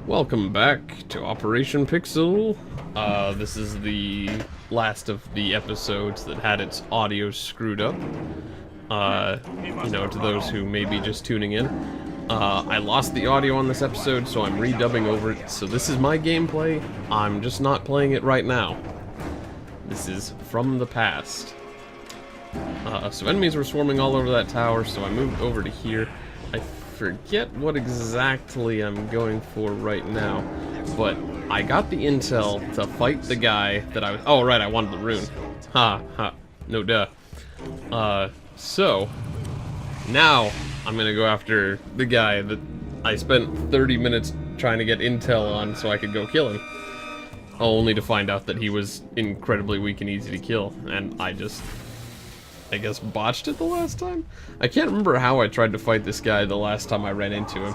Welcome back to Operation Pixel. This is the last of the episodes that had its audio screwed up. To those who may be just tuning in. I lost the audio on this episode, so I'm redubbing over it. So this is my gameplay. I'm just not playing it right now. This is from the past. So enemies were swarming all over that tower, so I moved over to here. I forget what exactly I'm going for right now, but I got the intel to fight the guy that I was... Oh, right, I wanted the rune. No duh. So, now I'm gonna go after the guy that I spent 30 minutes trying to get intel on so I could go kill him. Only to find out that he was incredibly weak and easy to kill, and I guess botched it the last time? I can't remember how I tried to fight this guy the last time I ran into him.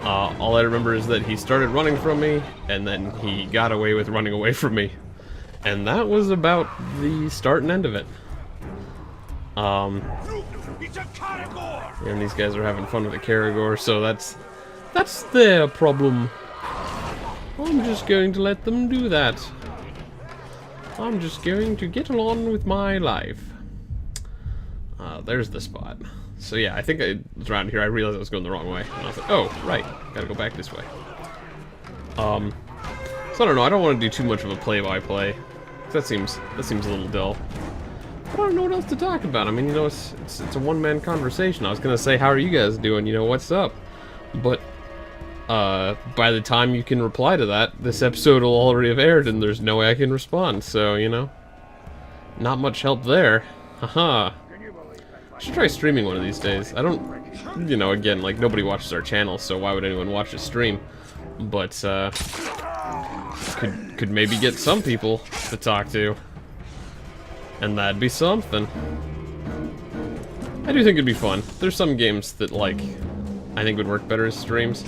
All I remember is that he started running from me, and then he got away with running away from me. And that was about the start and end of it. And these guys are having fun with the Caragor, so that's their problem. I'm just going to let them do that. I'm just going to get along with my life. There's the spot. So yeah, I think I was around here. I realized I was going the wrong way. And I was like, oh, right. Gotta go back this way. So I don't know. I don't want to do too much of a play-by-play. That seems a little dull. But I don't know what else to talk about. I mean, it's a one-man conversation. I was gonna say, how are you guys doing? What's up? But by the time you can reply to that, this episode will already have aired, and there's no way I can respond. So not much help there. Haha. I should try streaming one of these days. I don't, again, like, nobody watches our channel, so why would anyone watch a stream? But, could maybe get some people to talk to. And that'd be something. I do think it'd be fun. There's some games that, like, I think would work better as streams.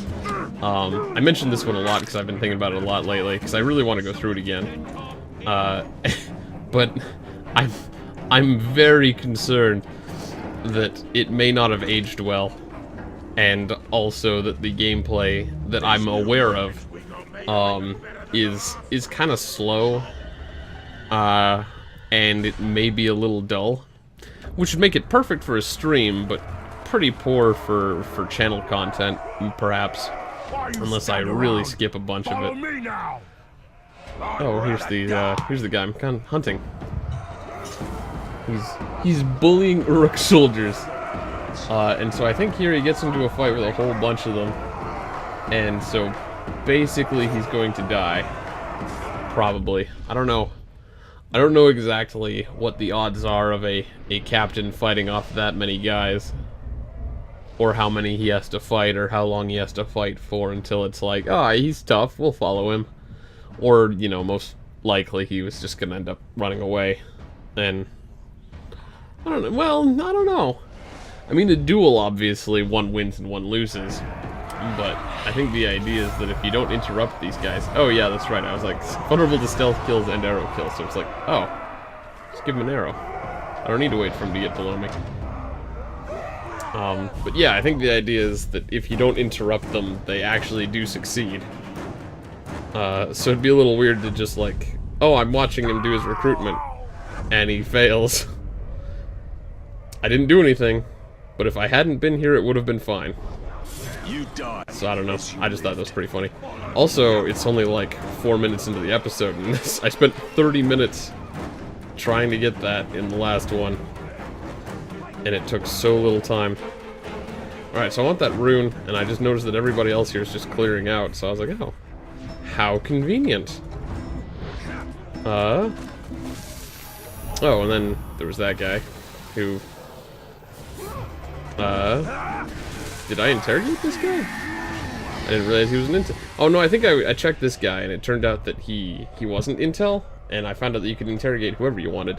I mentioned this one a lot because I've been thinking about it a lot lately, because I really want to go through it again. But I'm very concerned that it may not have aged well, and also that the gameplay that I'm aware of is kind of slow, and it may be a little dull, which would make it perfect for a stream, but pretty poor for channel content, perhaps, unless I really skip a bunch of it. Oh, here's the guy I'm kind of hunting. He's bullying Uruk soldiers. And so I think here he gets into a fight with a whole bunch of them. And so basically he's going to die. Probably. I don't know. I don't know exactly what the odds are of a captain fighting off that many guys. Or how many he has to fight, or how long he has to fight for until it's like, he's tough, we'll follow him. Or, most likely he was just gonna end up running away. And I don't know. Well, I don't know. I mean, a duel, obviously, one wins and one loses. But I think the idea is that if you don't interrupt these guys... Oh, yeah, that's right. I was like, vulnerable to stealth kills and arrow kills. So it's like, oh, just give him an arrow. I don't need to wait for him to get below me. But yeah, I think the idea is that if you don't interrupt them, they actually do succeed. So it'd be a little weird to just like, oh, I'm watching him do his recruitment, and he fails. I didn't do anything, but if I hadn't been here, it would have been fine. So I don't know. I just thought that was pretty funny. Also, it's only like 4 minutes into the episode, and I spent 30 minutes trying to get that in the last one, and it took so little time. Alright, so I want that rune, and I just noticed that everybody else here is just clearing out, so I was like, oh, how convenient. Oh, and then there was that guy who... did I interrogate this guy? I didn't realize he was an intel. Oh no, I think I checked this guy, and it turned out that he wasn't intel, and I found out that you could interrogate whoever you wanted.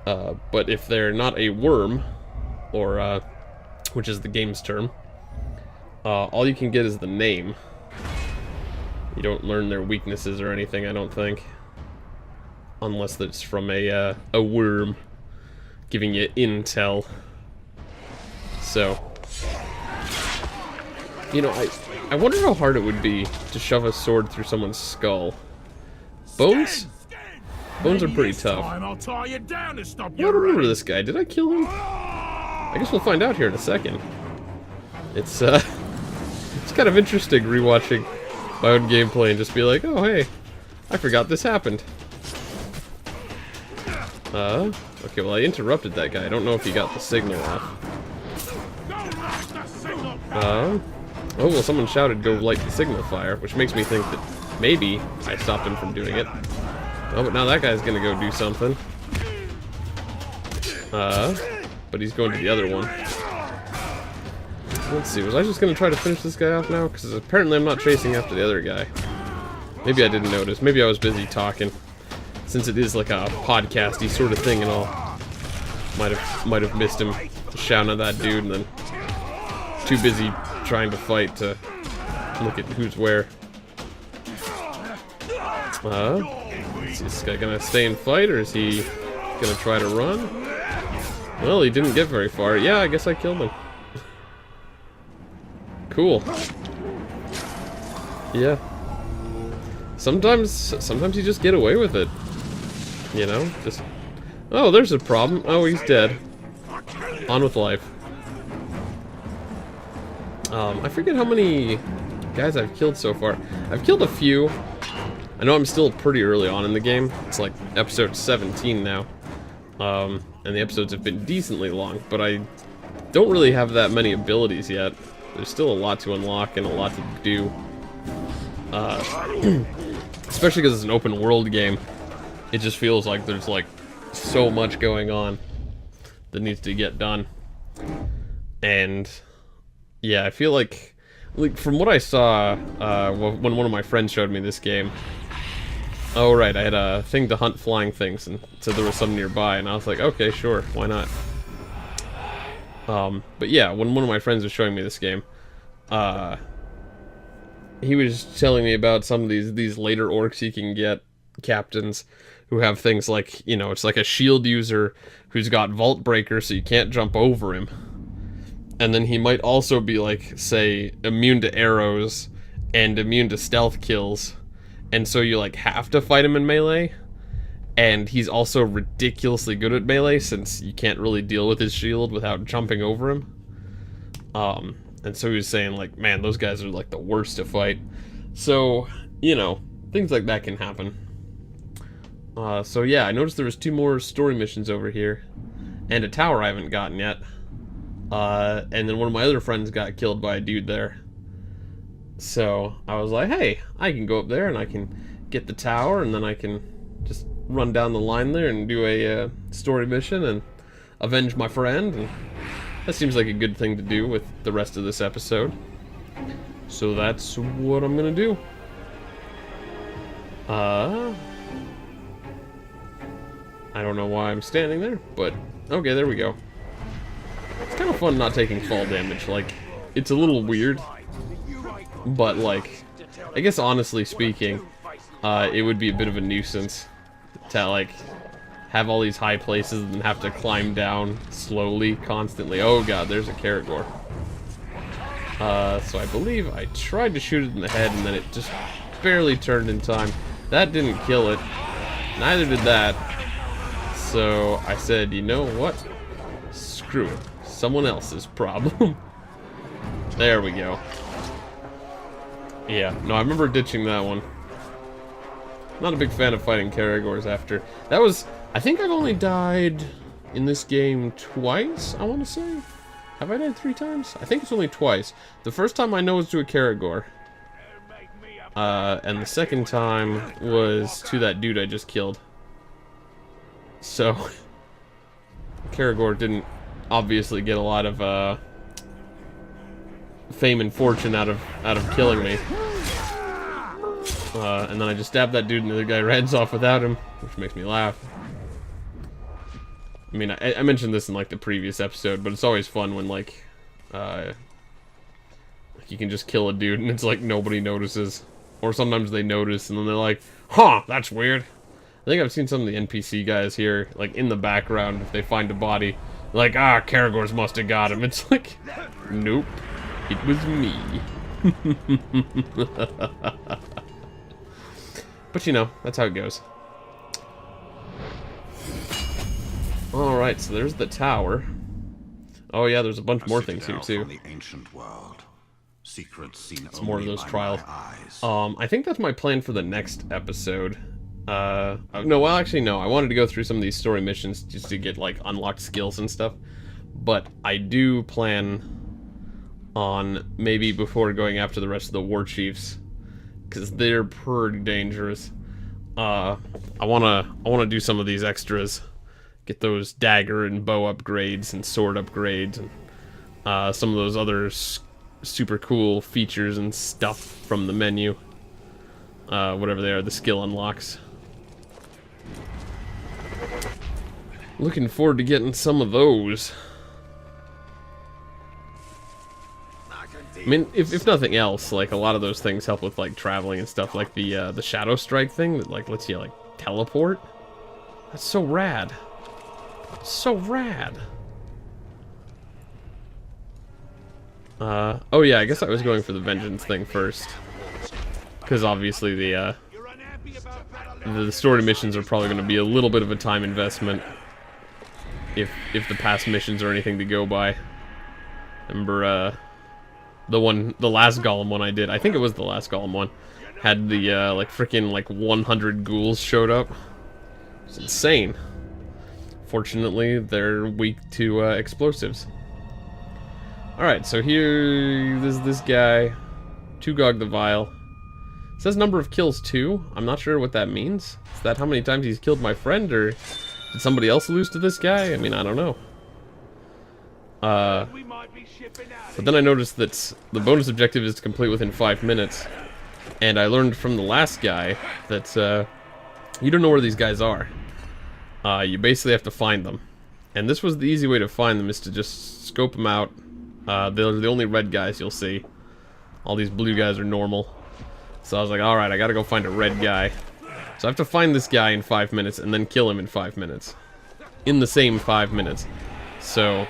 But if they're not a worm, or, which is the game's term, all you can get is the name. You don't learn their weaknesses or anything, I don't think. Unless it's from a worm giving you intel. So, You know, I wonder how hard it would be to shove a sword through someone's skull. Bones? Bones are pretty tough. I don't remember this guy. Did I kill him? I guess we'll find out here in a second. It's kind of interesting rewatching my own gameplay and just be like, oh hey, I forgot this happened. Okay, well I interrupted that guy. I don't know if he got the signal off. Oh well, someone shouted go light the signal fire, which makes me think that maybe I stopped him from doing it. Oh, but now that guy's gonna go do something. But he's going to the other one. Let's see, was I just gonna try to finish this guy off now? Because apparently I'm not chasing after the other guy. Maybe I didn't notice. Maybe I was busy talking. Since it is like a podcasty sort of thing and all. Might have missed him shouting at that dude and then too busy trying to fight to look at who's where. Is this guy gonna stay and fight, or is he gonna try to run? Well, he didn't get very far. Yeah, I guess I killed him. Cool. Yeah. Sometimes you just get away with it. You know, just... Oh, there's a problem. Oh, he's dead. On with life. I forget how many guys I've killed so far. I've killed a few. I know I'm still pretty early on in the game. It's like episode 17 now. And the episodes have been decently long, but I don't really have that many abilities yet. There's still a lot to unlock and a lot to do. Especially because it's an open world game. It just feels like there's like so much going on that needs to get done. And yeah, I feel like from what I saw when one of my friends showed me this game. Oh right, I had a thing to hunt flying things and said there was some nearby, and I was like, okay, sure, why not? But yeah, when one of my friends was showing me this game, he was telling me about some of these later orcs you can get, captains, who have things like, you know, it's like a shield user who's got Vault Breaker, so you can't jump over him. And then he might also be like, say, immune to arrows and immune to stealth kills. And so you like have to fight him in melee. And he's also ridiculously good at melee since you can't really deal with his shield without jumping over him. And so he was saying like, man, those guys are like the worst to fight. So, you know, things like that can happen. So yeah, I noticed there was 2 more story missions over here. And a tower I haven't gotten yet. And then one of my other friends got killed by a dude there. So I was like, hey, I can go up there and I can get the tower, and then I can just run down the line there and do a story mission and avenge my friend. And that seems like a good thing to do with the rest of this episode. So that's what I'm gonna do. I don't know why I'm standing there, but okay, there we go. It's kind of fun not taking fall damage. Like, it's a little weird, but like, I guess honestly speaking, it would be a bit of a nuisance to like have all these high places and have to climb down slowly, constantly. Oh god, there's a Caragor. So I believe I tried to shoot it in the head and then it just barely turned in time. That didn't kill it. Neither did that. So I said, you know what? Screw it. Someone else's problem. There we go. Yeah, no, I remember ditching that one. Not a big fan of fighting Caragors after. That was... I think I've only died in this game twice, I want to say. Have I died 3 times? I think it's only twice. The first time I know was to a Caragor. And the second time was to that dude I just killed. So... Caragor didn't obviously get a lot of, fame and fortune out of killing me. And then I just stabbed that dude and the other guy runs off without him, which makes me laugh. I mean, I mentioned this in like the previous episode, but it's always fun when like you can just kill a dude and it's like nobody notices. Or sometimes they notice and then they're like, huh, that's weird. I think I've seen some of the NPC guys here, like in the background, if they find a body, like, ah, Caragors must have got him. It's like, nope, it was me. But you know, that's how it goes. Alright, so there's the tower. Oh yeah, there's a bunch more things here too. The ancient world. Secrets seen It's more of those by trials. my eyes. I think that's my plan for the next episode. No, well actually no, I wanted to go through some of these story missions just to get like unlocked skills and stuff. But I do plan on maybe before going after the rest of the war chiefs, because they're pretty dangerous. I wanna do some of these extras. Get those dagger and bow upgrades and sword upgrades and some of those other super cool features and stuff from the menu. Whatever they are, the skill unlocks. Looking forward to getting some of those. I mean, if nothing else, like a lot of those things help with like traveling and stuff, like the Shadow Strike thing that like lets you like teleport. That's so rad. So rad. Oh yeah, I guess I was going for the vengeance thing first, because obviously the story missions are probably going to be a little bit of a time investment if the past missions are anything to go by. Remember the last Golem one I did, I think it was the last Golem one, had the like freaking like 100 ghouls showed up. It's insane. Fortunately, they're weak to explosives. Alright, so here there's this guy, Tugog the Vile. It says number of kills 2. I'm not sure what that means. Is that how many times he's killed my friend, or did somebody else lose to this guy? I mean, I don't know. But then I noticed that the bonus objective is to complete within 5 minutes. And I learned from the last guy that you don't know where these guys are. You basically have to find them. And this was the easy way to find them, is to just scope them out. They're the only red guys you'll see. All these blue guys are normal. So I was like, alright, I gotta go find a red guy. So I have to find this guy in 5 minutes and then kill him in 5 minutes. In the same 5 minutes. So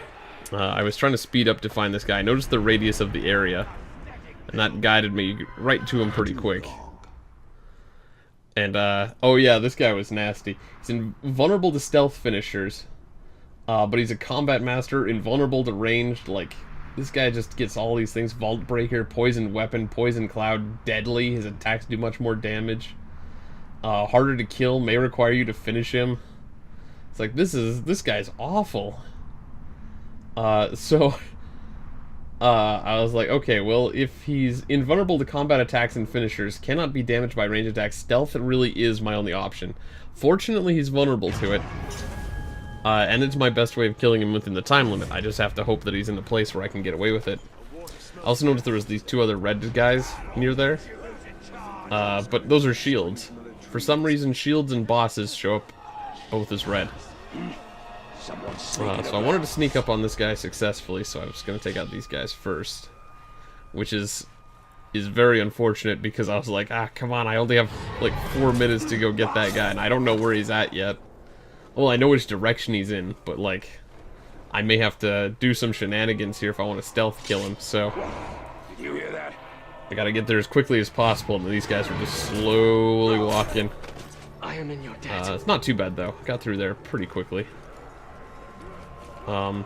I was trying to speed up to find this guy. I noticed the radius of the area, and that guided me right to him pretty quick. And, oh yeah, this guy was nasty. He's invulnerable to stealth finishers, but he's a combat master, invulnerable to ranged. Like, this guy just gets all these things. Vault Breaker, Poison Weapon, Poison Cloud, Deadly. His attacks do much more damage. Harder to kill, may require you to finish him. It's like, this guy's awful. So I was like, okay, well, if he's invulnerable to combat attacks and finishers, cannot be damaged by ranged attacks, stealth really is my only option. Fortunately, he's vulnerable to it, and it's my best way of killing him within the time limit. I just have to hope that he's in a place where I can get away with it. I also noticed there was these 2 other red guys near there, but those are shields. For some reason, shields and bosses show up both as red. So I wanted to sneak up on this guy successfully, so I was going to take out these guys first. Which is very unfortunate, because I was like, ah, come on, I only have like 4 minutes to go get that guy, and I don't know where he's at yet. Well, I know which direction he's in, but like, I may have to do some shenanigans here if I want to stealth kill him, so... Did you hear that? I gotta get there as quickly as possible, and these guys are just slowly walking. I am in your debt. It's not too bad, though. Got through there pretty quickly. Alright,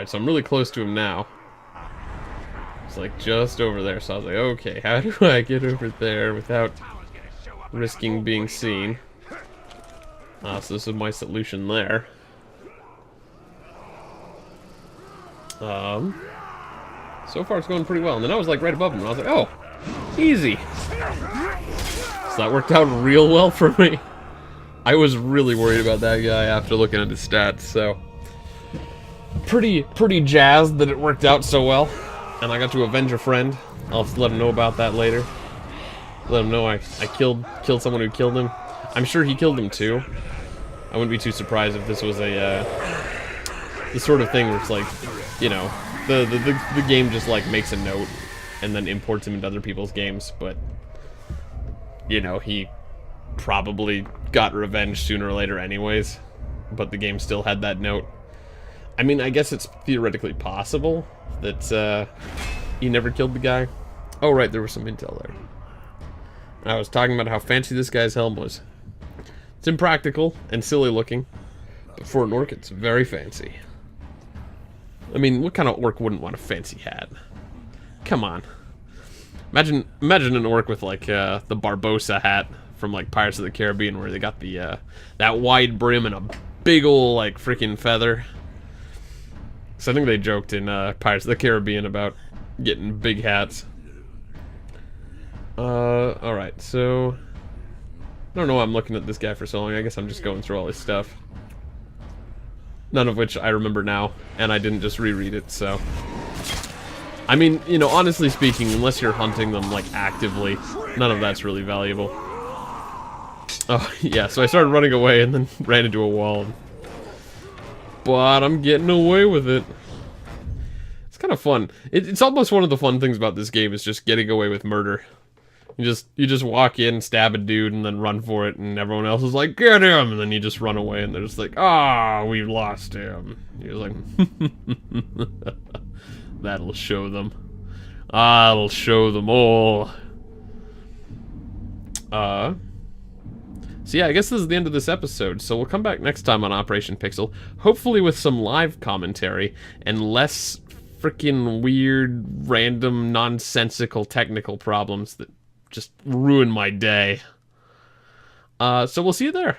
so I'm really close to him now. It's like just over there, so I was like, okay, how do I get over there without risking being seen? So this is my solution there. So far it's going pretty well, and then I was like right above him, and I was like, oh, easy. So that worked out real well for me. I was really worried about that guy after looking at his stats, so pretty jazzed that it worked out so well. And I got to avenge a friend. I'll let him know about that later. Let him know I killed someone who killed him. I'm sure he killed him too. I wouldn't be too surprised if this was a the sort of thing where it's like, you know, the game just like makes a note and then imports him into other people's games, but you know, he probably got revenge sooner or later anyways, but the game still had that note. I mean, I guess it's theoretically possible that He never killed the guy. Oh, right, there was some intel there. I was talking about how fancy this guy's helm was. It's impractical and silly looking, but for an orc, it's very fancy. I mean, what kind of orc wouldn't want a fancy hat? Come on. Imagine an orc with, like, the Barbossa hat from, like, Pirates of the Caribbean, where they got the, that wide brim and a big ol', like, freaking feather. So I think they joked in, Pirates of the Caribbean about getting big hats. Alright, so... I don't know why I'm looking at this guy for so long. I guess I'm just going through all his stuff. None of which I remember now, and I didn't just reread it, so... I mean, you know, honestly speaking, unless you're hunting them, like, actively, none of that's really valuable. Oh, yeah, so I started running away and then ran into a wall. But I'm getting away with it. It's kind of fun. It's almost one of the fun things about this game is just getting away with murder. You just walk in, stab a dude, and then run for it, and everyone else is like, get him! And then you just run away, and they're just like, ah, we lost him. You're like, that'll show them. I'll show them all. So yeah, I guess this is the end of this episode, so we'll come back next time on Operation Pixel, hopefully with some live commentary, and less freaking weird, random, nonsensical technical problems that just ruin my day. So we'll see you there.